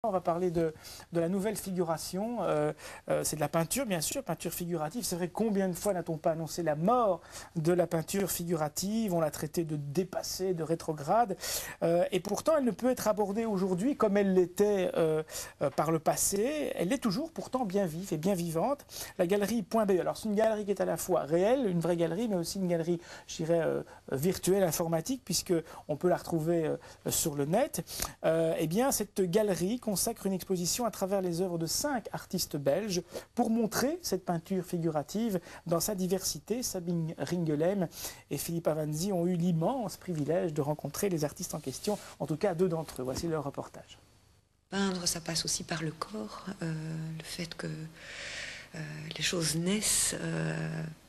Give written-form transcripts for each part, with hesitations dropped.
On va parler de la nouvelle figuration, c'est de la peinture bien sûr, peinture figurative. C'est vrai, combien de fois n'a-t-on pas annoncé la mort de la peinture figurative? On l'a traitée de dépassée, de rétrograde, et pourtant elle ne peut être abordée aujourd'hui comme elle l'était par le passé. Elle est toujours pourtant bien vive et bien vivante. La galerie.be, alors c'est une galerie qui est à la fois réelle, une vraie galerie, mais aussi une galerie, je dirais, virtuelle, informatique, puisqu'on peut la retrouver sur le net. Eh bien, cette galerie consacre une exposition à travers les œuvres de 5 artistes belges pour montrer cette peinture figurative dans sa diversité. Sabine Ringelheim et Philippe Avanzi ont eu l'immense privilège de rencontrer les artistes en question, en tout cas 2 d'entre eux. Voici leur reportage. Peindre, ça passe aussi par le corps, le fait que les choses naissent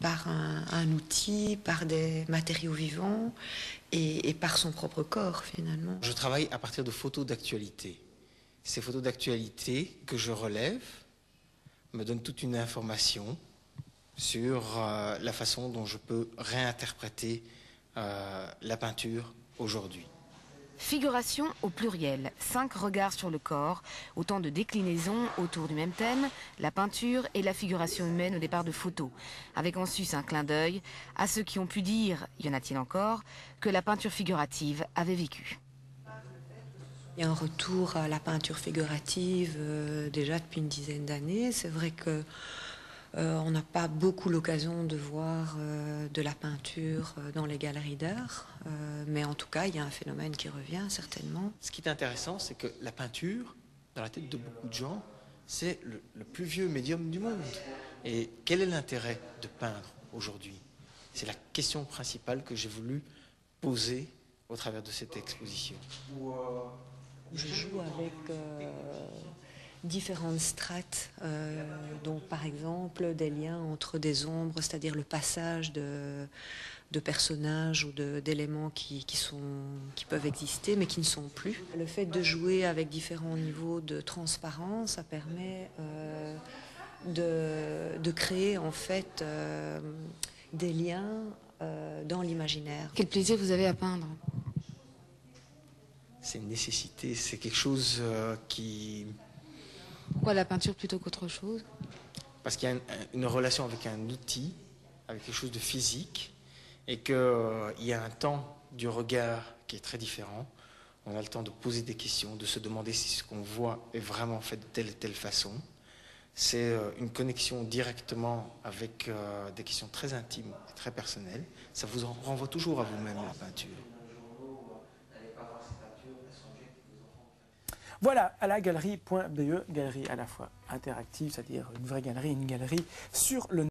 par un outil, par des matériaux vivants et par son propre corps finalement. Je travaille à partir de photos d'actualité. Ces photos d'actualité que je relève me donnent toute une information sur la façon dont je peux réinterpréter la peinture aujourd'hui. Figuration au pluriel, 5 regards sur le corps, autant de déclinaisons autour du même thème, la peinture et la figuration humaine au départ de photos, avec en sus un clin d'œil à ceux qui ont pu dire, y en a-t-il encore, que la peinture figurative avait vécu. Il y a un retour à la peinture figurative déjà depuis une dizaine d'années. C'est vrai que on n'a pas beaucoup l'occasion de voir de la peinture dans les galeries d'art, mais en tout cas, il y a un phénomène qui revient certainement. Ce qui est intéressant, c'est que la peinture, dans la tête de beaucoup de gens, c'est le plus vieux médium du monde. Et quel est l'intérêt de peindre aujourd'hui? C'est la question principale que j'ai voulu poser au travers de cette exposition. Je joue avec différentes strates, donc par exemple des liens entre des ombres, c'est-à-dire le passage de personnages ou d'éléments qui peuvent exister mais qui ne sont plus. Le fait de jouer avec différents niveaux de transparence, ça permet de créer en fait des liens dans l'imaginaire. Quel plaisir vous avez à peindre? C'est une nécessité, c'est quelque chose qui... Pourquoi la peinture plutôt qu'autre chose? Parce qu'il y a une relation avec un outil, avec quelque chose de physique, et qu'il y a un temps du regard qui est très différent. On a le temps de poser des questions, de se demander si ce qu'on voit est vraiment fait de telle et telle façon. C'est une connexion directement avec des questions très intimes et très personnelles. Ça vous renvoie toujours à vous-même, la peinture. Voilà, à la galerie.be, galerie à la fois interactive, c'est-à-dire une vraie galerie, une galerie sur le net.